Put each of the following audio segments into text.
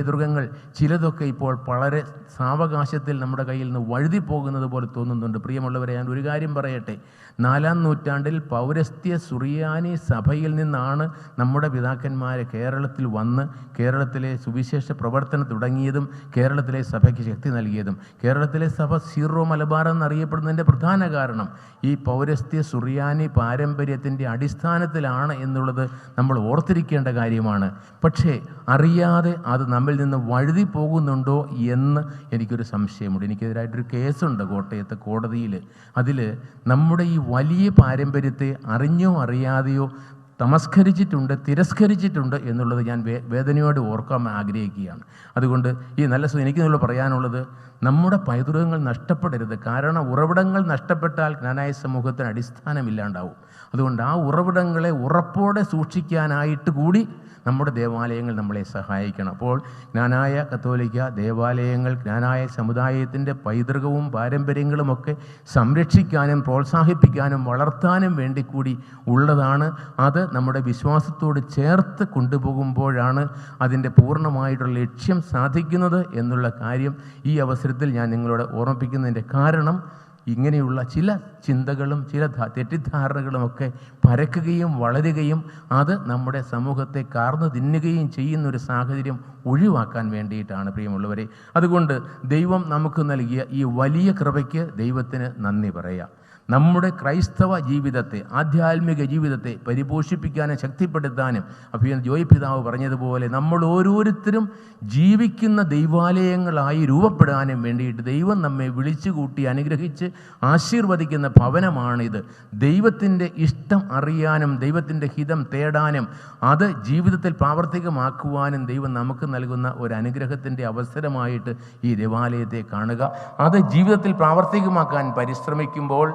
പൈതൃകങ്ങൾ ചിലതൊക്കെ ഇപ്പോൾ വളരെ സാവകാശത്തിൽ നമ്മുടെ കയ്യിൽ നിന്ന് വഴുതി പോകുന്നത് പോലെ തോന്നുന്നുണ്ട്. പ്രിയമുള്ളവരെ, ഞാൻ ഒരു കാര്യം പറയട്ടെ. 4-ാം നൂറ്റാണ്ടിൽ പൗരസ്ത്യ സുറിയാനി സഭയിൽ നിന്നാണ് നമ്മുടെ പിതാക്കന്മാർ കേരളത്തിൽ വന്ന് കേരളത്തിലെ സുവിശേഷ പ്രവർത്തനം തുടങ്ങിയതും കേരളത്തിലെ സഭയ്ക്ക് ശക്തി നൽകിയതും. കേരളത്തിലെ സഭ സീറോ മലബാർ എന്നറിയപ്പെടുന്നതിൻ്റെ പ്രധാന കാരണം ഈ പൗരസ്ത്യ സുറിയാനി പാരമ്പര്യത്തിൻ്റെ അടിസ്ഥാനത്തിലാണ് എന്നുള്ളത് നമ്മൾ ഓർത്തിരിക്കേണ്ട കാര്യമാണ്. പക്ഷേ അറിയാതെ അത് നമ്മിൽ നിന്ന് വഴുതി പോകുന്നുണ്ടോ എന്ന് എനിക്കൊരു സംശയമുണ്ട്. എനിക്കെതിരായിട്ടൊരു കേസുണ്ട് കോട്ടയത്തെ കോടതിയിൽ. അതിൽ നമ്മുടെ ഈ വലിയ പാരമ്പര്യത്തെ അറിഞ്ഞോ അറിയാതെയോ തമസ്കരിച്ചിട്ടുണ്ട്, തിരസ്കരിച്ചിട്ടുണ്ട് എന്നുള്ളത് ഞാൻ വേദനയോട് ഓർക്കാൻ ആഗ്രഹിക്കുകയാണ്. അതുകൊണ്ട് ഈ എനിക്ക് പറയാനുള്ളത്, നമ്മുടെ പൈതൃകങ്ങൾ നഷ്ടപ്പെടരുത്. കാരണം ഉറവിടങ്ങൾ നഷ്ടപ്പെട്ടാൽ ജ്ഞാനായ സമൂഹത്തിന് അടിസ്ഥാനമില്ലാണ്ടാവും. അതുകൊണ്ട് ആ ഉറവിടങ്ങളെ ഉറപ്പോടെ സൂക്ഷിക്കാനായിട്ട് കൂടി നമ്മുടെ ദേവാലയങ്ങൾ നമ്മളെ സഹായിക്കണം. അപ്പോൾ ജ്ഞാനായ കത്തോലിക്ക ദേവാലയങ്ങൾ ജ്ഞാനായ സമുദായത്തിൻ്റെ പൈതൃകവും പാരമ്പര്യങ്ങളുമൊക്കെ സംരക്ഷിക്കാനും പ്രോത്സാഹിപ്പിക്കാനും വളർത്താനും വേണ്ടി കൂടി ഉള്ളതാണ്. അത് നമ്മുടെ വിശ്വാസത്തോട് ചേർത്ത് കൊണ്ടുപോകുമ്പോഴാണ് അതിൻ്റെ പൂർണ്ണമായിട്ടുള്ള ലക്ഷ്യം സാധിക്കുന്നത് എന്നുള്ള കാര്യം ഈ അവസരത്തിൽ ഞാൻ നിങ്ങളോട് ഓർമ്മിപ്പിക്കുന്നതിൻ്റെ കാരണം, ഇങ്ങനെയുള്ള ചില ചിന്തകളും ചില തെറ്റിദ്ധാരണകളുമൊക്കെ പരക്കുകയും വളരുകയും അത് നമ്മുടെ സമൂഹത്തെ കാർന്നു തിന്നുകയും ചെയ്യുന്നൊരു സാഹചര്യം ഒഴിവാക്കാൻ വേണ്ടിയിട്ടാണ് പ്രിയമുള്ളവരെ. അതുകൊണ്ട് ദൈവം നമുക്ക് നൽകിയ ഈ വലിയ കൃപയ്ക്ക് ദൈവത്തിന് നന്ദി പറയാം. നമ്മുടെ ക്രൈസ്തവ ജീവിതത്തെ, ആധ്യാത്മിക ജീവിതത്തെ പരിപോഷിപ്പിക്കാനും ശക്തിപ്പെടുത്താനും അഭിനന്ദ ജോയ് പിതാവ് പറഞ്ഞതുപോലെ നമ്മൾ ഓരോരുത്തരും ജീവിക്കുന്ന ദൈവാലയങ്ങളായി രൂപപ്പെടാനും വേണ്ടിയിട്ട് ദൈവം നമ്മെ വിളിച്ചുകൂട്ടി അനുഗ്രഹിച്ച് ആശീർവദിക്കുന്ന ഭവനമാണിത്. ദൈവത്തിൻ്റെ ഇഷ്ടം അറിയാനും ദൈവത്തിൻ്റെ ഹിതം തേടാനും അത് ജീവിതത്തിൽ പ്രാവർത്തികമാക്കുവാനും ദൈവം നമുക്ക് നൽകുന്ന ഒരു അനുഗ്രഹത്തിൻ്റെ അവസരമായിട്ട് ഈ ദേവാലയത്തെ കാണുക. അത് ജീവിതത്തിൽ പ്രാവർത്തികമാക്കാൻ പരിശ്രമിക്കുമ്പോൾ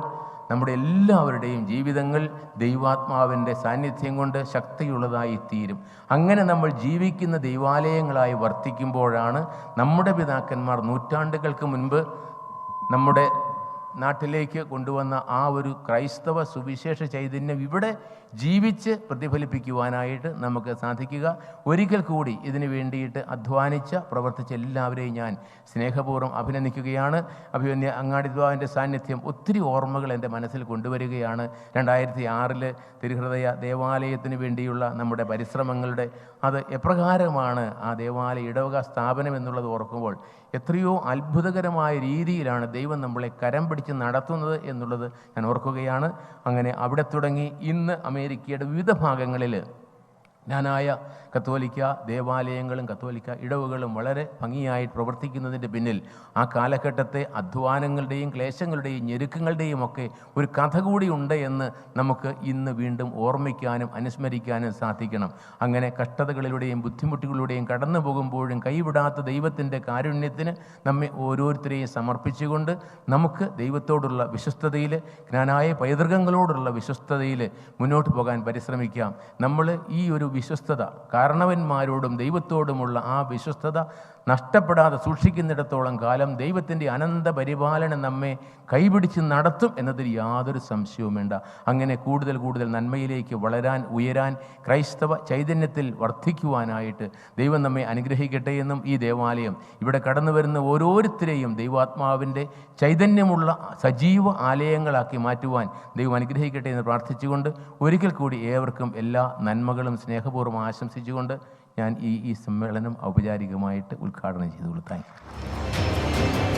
നമ്മുടെ എല്ലാവരുടെയും ജീവിതങ്ങൾ ദൈവാത്മാവിൻ്റെ സാന്നിധ്യം കൊണ്ട് ശക്തിയുള്ളതായി തീരും. അങ്ങനെ നമ്മൾ ജീവിക്കുന്ന ദൈവാലയങ്ങളായി വർത്തിക്കുമ്പോഴാണ് നമ്മുടെ പിതാക്കന്മാർ നൂറ്റാണ്ടുകൾക്ക് മുൻപ് നമ്മുടെ നാട്ടിലേക്ക് കൊണ്ടുവന്ന ആ ഒരു ക്രൈസ്തവ സുവിശേഷ ചൈതന്യം ഇവിടെ ജീവിച്ച് പ്രതിഫലിപ്പിക്കുവാനായിട്ട് നമുക്ക് സാധിക്കുക. ഒരിക്കൽ കൂടി ഇതിനു വേണ്ടിയിട്ട് പ്രവർത്തിച്ച എല്ലാവരെയും ഞാൻ സ്നേഹപൂർവ്വം അഭിനന്ദിക്കുകയാണ്. അഭിനന്ദ അങ്ങാടിദ്വാവിൻ്റെ സാന്നിധ്യം ഒത്തിരി ഓർമ്മകൾ എൻ്റെ മനസ്സിൽ കൊണ്ടുവരികയാണ്. 2006 തിരുഹൃദയ ദേവാലയത്തിന് വേണ്ടിയുള്ള നമ്മുടെ പരിശ്രമങ്ങളുടെ അത് എപ്രകാരമാണ് ആ ദേവാലയ ഇടവക സ്ഥാപനം എന്നുള്ളത് ഓർക്കുമ്പോൾ എത്രയോ അത്ഭുതകരമായ രീതിയിലാണ് ദൈവം നമ്മളെ കരം പിടിച്ച് നടത്തുന്നത് എന്നുള്ളത് ഞാൻ ഓർക്കുകയാണ്. അങ്ങനെ അവിടെ തുടങ്ങി ഇന്ന് അമേരിക്കയുടെ വിവിധ ഭാഗങ്ങളിൽ ജ്ഞാനായ കത്തോലിക്ക ദേവാലയങ്ങളും കത്തോലിക്ക ഇടവുകളും വളരെ ഭംഗിയായി പ്രവർത്തിക്കുന്നതിൻ്റെ പിന്നിൽ ആ കാലഘട്ടത്തെ അധ്വാനങ്ങളുടെയും ക്ലേശങ്ങളുടെയും ഞെരുക്കങ്ങളുടെയും ഒക്കെ ഒരു കഥ കൂടി ഉണ്ട് എന്ന് നമുക്ക് ഇന്ന് വീണ്ടും ഓർമ്മിക്കാനും അനുസ്മരിക്കാനും സാധിക്കണം. അങ്ങനെ കഷ്ടതകളിലൂടെയും ബുദ്ധിമുട്ടുകളിലൂടെയും കടന്നു പോകുമ്പോഴും കൈവിടാത്ത ദൈവത്തിൻ്റെ കാരുണ്യത്തിന് നമ്മെ ഓരോരുത്തരെയും സമർപ്പിച്ചുകൊണ്ട് നമുക്ക് ദൈവത്തോടുള്ള വിശ്വസ്തതയിൽ, ജ്ഞാനായ പൈതൃകങ്ങളോടുള്ള വിശ്വസ്തതയിൽ മുന്നോട്ട് പോകാൻ പരിശ്രമിക്കാം. നമ്മൾ ഈ ഒരു വിശ്വസ്തത, കാരണവന്മാരോടും ദൈവത്തോടുമുള്ള ആ വിശ്വസ്തത നഷ്ടപ്പെടാതെ സൂക്ഷിക്കുന്നിടത്തോളം കാലം ദൈവത്തിൻ്റെ അനന്ത പരിപാലനം നമ്മെ കൈപിടിച്ച് നടത്തും എന്നതിൽ യാതൊരു സംശയവും വേണ്ട. അങ്ങനെ കൂടുതൽ കൂടുതൽ നന്മയിലേക്ക് വളരാൻ, ഉയരാൻ, ക്രൈസ്തവ ചൈതന്യത്തിൽ വർദ്ധിക്കുവാനായിട്ട് ദൈവം നമ്മെ അനുഗ്രഹിക്കട്ടെ എന്നും ഈ ദേവാലയം ഇവിടെ കടന്നു വരുന്ന ഓരോരുത്തരെയും ദൈവാത്മാവിൻ്റെ ചൈതന്യമുള്ള സജീവ ആലയങ്ങളാക്കി മാറ്റുവാൻ ദൈവം അനുഗ്രഹിക്കട്ടെ എന്ന് പ്രാർത്ഥിച്ചുകൊണ്ട് ഒരിക്കൽ കൂടി ഏവർക്കും എല്ലാ നന്മകളും സ്നേഹപൂർവ്വം ആശംസിച്ചുകൊണ്ട് ഞാൻ ഈ സമ്മേളനം ഔപചാരികമായിട്ട് ഉദ്ഘാടനം ചെയ്തുകൊള്ളു. Thank you.